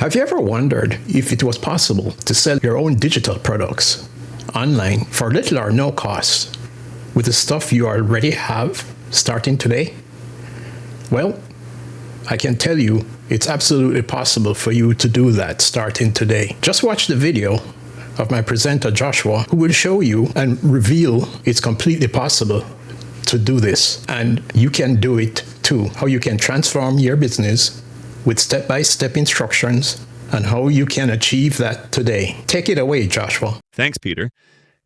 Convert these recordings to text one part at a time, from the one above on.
Have you ever wondered if it was possible to sell your own digital products online for little or no cost with the stuff you already have starting today? Well, I can tell you it's absolutely possible for you to do that starting today. Just watch the video of my presenter Joshua, who will show you and reveal it's completely possible to do this. And you can do it too. How you can transform your business with step-by-step instructions and how you can achieve that today. Take it away, Joshua. Thanks, Peter.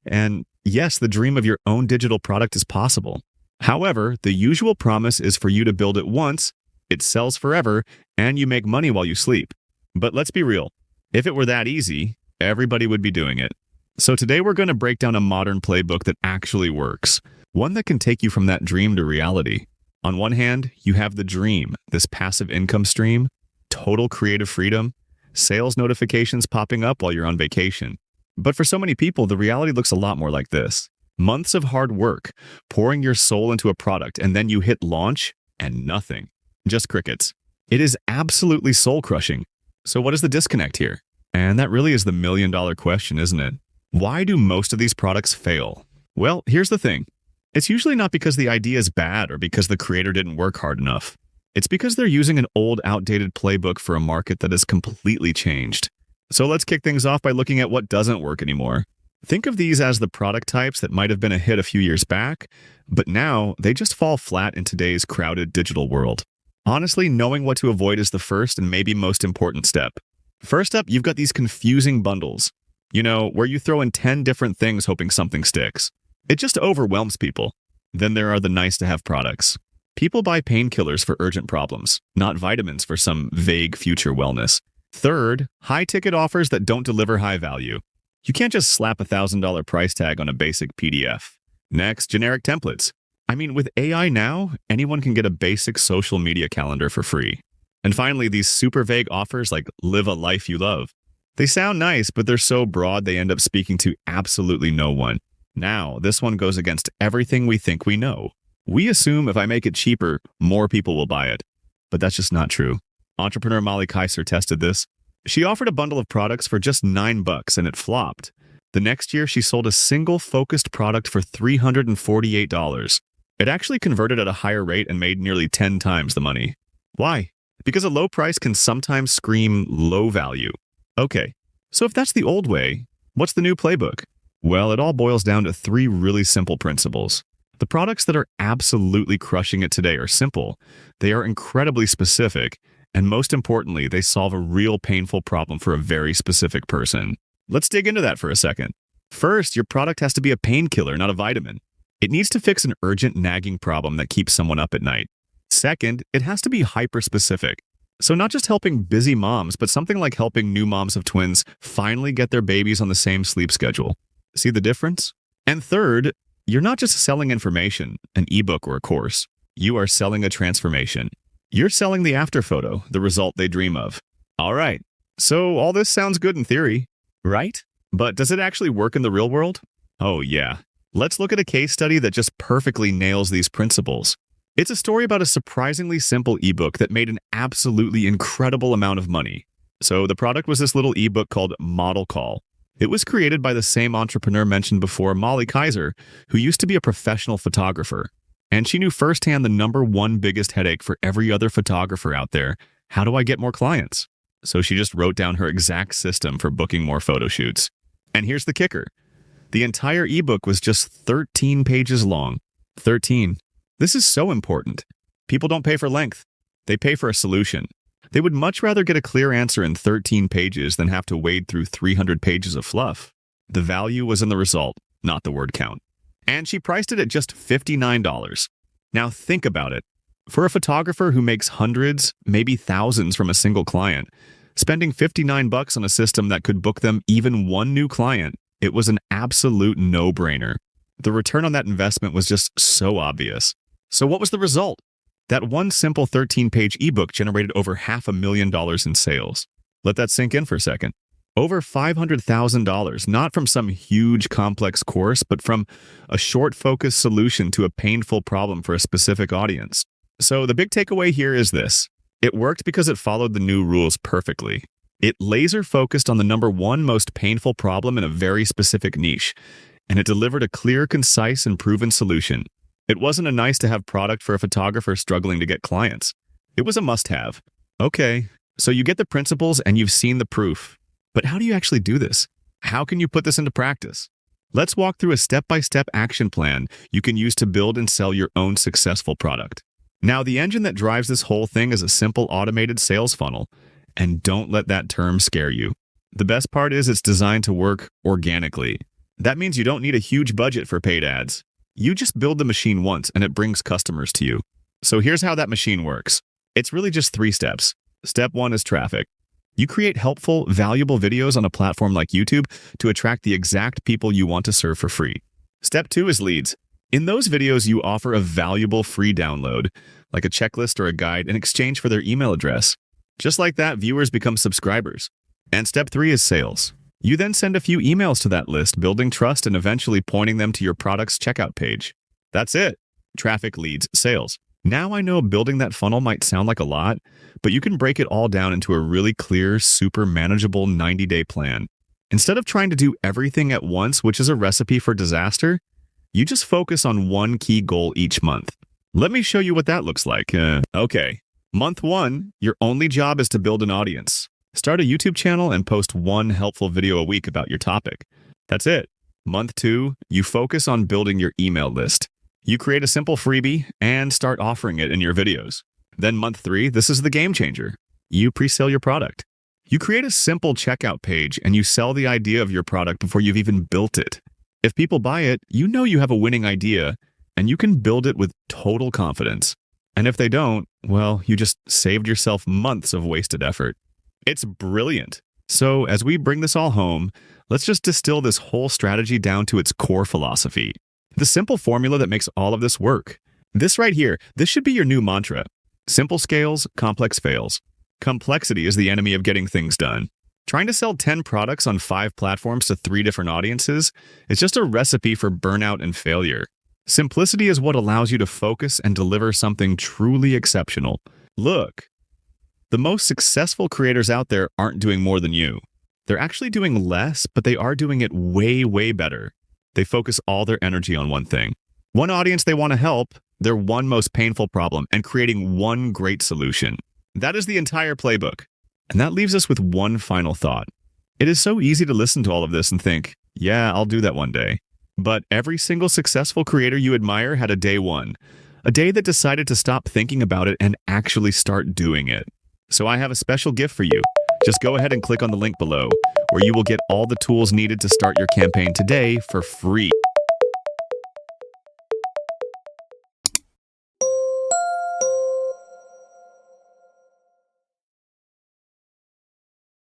And yes, the dream of your own digital product is possible. However, the usual promise is for you to build it once, it sells forever, and you make money while you sleep. But let's be real. If it were that easy, everybody would be doing it. So today we're going to break down a modern playbook that actually works. One that can take you from that dream to reality. On one hand, you have the dream, this passive income stream, total creative freedom, sales notifications popping up while you're on vacation. But for so many people, the reality looks a lot more like this. Months of hard work, pouring your soul into a product, and then you hit launch and nothing. Just crickets. It is absolutely soul-crushing. So what is the disconnect here? And that really is the million-dollar question, isn't it? Why do most of these products fail? Well, here's the thing. It's usually not because the idea is bad or because the creator didn't work hard enough. It's because they're using an old, outdated playbook for a market that has completely changed. So let's kick things off by looking at what doesn't work anymore. Think of these as the product types that might have been a hit a few years back, but now they just fall flat in today's crowded digital world. Honestly, knowing what to avoid is the first and maybe most important step. First up, you've got these confusing bundles. You know, where you throw in 10 different things hoping something sticks. It just overwhelms people. Then there are the nice-to-have products. People buy painkillers for urgent problems, not vitamins for some vague future wellness. Third, high-ticket offers that don't deliver high value. You can't just slap a $1,000 price tag on a basic PDF. Next, generic templates. I mean, with AI now, anyone can get a basic social media calendar for free. And finally, these super vague offers like live a life you love. They sound nice, but they're so broad they end up speaking to absolutely no one. Now, this one goes against everything we think we know. We assume if I make it cheaper, more people will buy it. But that's just not true. Entrepreneur Molly Kaiser tested this. She offered a bundle of products for just $9 and it flopped. The next year, she sold a single focused product for $348. It actually converted at a higher rate and made nearly 10 times the money. Why? Because a low price can sometimes scream low value. Okay, so if that's the old way, what's the new playbook? Well, it all boils down to 3 really simple principles. The products that are absolutely crushing it today are simple, they are incredibly specific, and most importantly, they solve a real painful problem for a very specific person. Let's dig into that for a second. First, your product has to be a painkiller, not a vitamin. It needs to fix an urgent, nagging problem that keeps someone up at night. Second, it has to be hyper-specific. So not just helping busy moms, but something like helping new moms of twins finally get their babies on the same sleep schedule. See the difference? And third, you're not just selling information, an ebook or a course. You are selling a transformation. You're selling the after photo, the result they dream of. All right, so all this sounds good in theory, right? But does it actually work in the real world? Oh yeah. Let's look at a case study that just perfectly nails these principles. It's a story about a surprisingly simple ebook that made an absolutely incredible amount of money. So the product was this little ebook called Model Call. It was created by the same entrepreneur mentioned before, Molly Kaiser, who used to be a professional photographer. And she knew firsthand the #1 biggest headache for every other photographer out there. How do I get more clients? So she just wrote down her exact system for booking more photo shoots. And here's the kicker. The entire ebook was just 13 pages long. 13. This is so important. People don't pay for length. They pay for a solution. They would much rather get a clear answer in 13 pages than have to wade through 300 pages of fluff. The value was in the result, not the word count. And she priced it at just $59. Now think about it. For a photographer who makes hundreds, maybe thousands from a single client, spending $59 on a system that could book them even one new client, it was an absolute no-brainer. The return on that investment was just so obvious. So what was the result? That one simple 13-page ebook generated over $500,000 in sales. Let that sink in for a second. Over $500,000, not from some huge complex course, but from a short focused solution to a painful problem for a specific audience. So the big takeaway here is this. It worked because it followed the new rules perfectly. It laser focused on the number one most painful problem in a very specific niche, and it delivered a clear, concise, and proven solution. It wasn't a nice-to-have product for a photographer struggling to get clients. It was a must-have. Okay, so you get the principles and you've seen the proof. But how do you actually do this? How can you put this into practice? Let's walk through a step-by-step action plan you can use to build and sell your own successful product. Now, the engine that drives this whole thing is a simple automated sales funnel. And don't let that term scare you. The best part is it's designed to work organically. That means you don't need a huge budget for paid ads. You just build the machine once and it brings customers to you. So here's how that machine works. It's really just 3 steps. Step 1 is traffic. You create helpful, valuable videos on a platform like YouTube to attract the exact people you want to serve for free. Step 2 is leads. In those videos, you offer a valuable free download, like a checklist or a guide, in exchange for their email address. Just like that, viewers become subscribers. And step 3 is sales. You then send a few emails to that list, building trust and eventually pointing them to your product's checkout page. That's it. Traffic, leads, sales. Now I know building that funnel might sound like a lot, but you can break it all down into a really clear, super manageable 90-day plan. Instead of trying to do everything at once, which is a recipe for disaster, you just focus on one key goal each month. Let me show you what that looks like. Okay. Month 1, your only job is to build an audience. Start a YouTube channel and post 1 helpful video a week about your topic. That's it. Month 2, you focus on building your email list. You create a simple freebie and start offering it in your videos. Then month 3, this is the game changer. You pre-sell your product. You create a simple checkout page and you sell the idea of your product before you've even built it. If people buy it, you know you have a winning idea and you can build it with total confidence. And if they don't, well, you just saved yourself months of wasted effort. It's brilliant. So as we bring this all home, let's just distill this whole strategy down to its core philosophy. The simple formula that makes all of this work. This right here, this should be your new mantra. Simple scales, complex fails. Complexity is the enemy of getting things done. Trying to sell 10 products on 5 platforms to 3 different audiences is just a recipe for burnout and failure. Simplicity is what allows you to focus and deliver something truly exceptional. Look, the most successful creators out there aren't doing more than you. They're actually doing less, but they are doing it way, way better. They focus all their energy on one thing. One audience they want to help, their one most painful problem, and creating one great solution. That is the entire playbook. And that leaves us with one final thought. It is so easy to listen to all of this and think, yeah, I'll do that one day. But every single successful creator you admire had a day 1, a day that decided to stop thinking about it and actually start doing it. So I have a special gift for you. Just go ahead and click on the link below, where you will get all the tools needed to start your campaign today for free.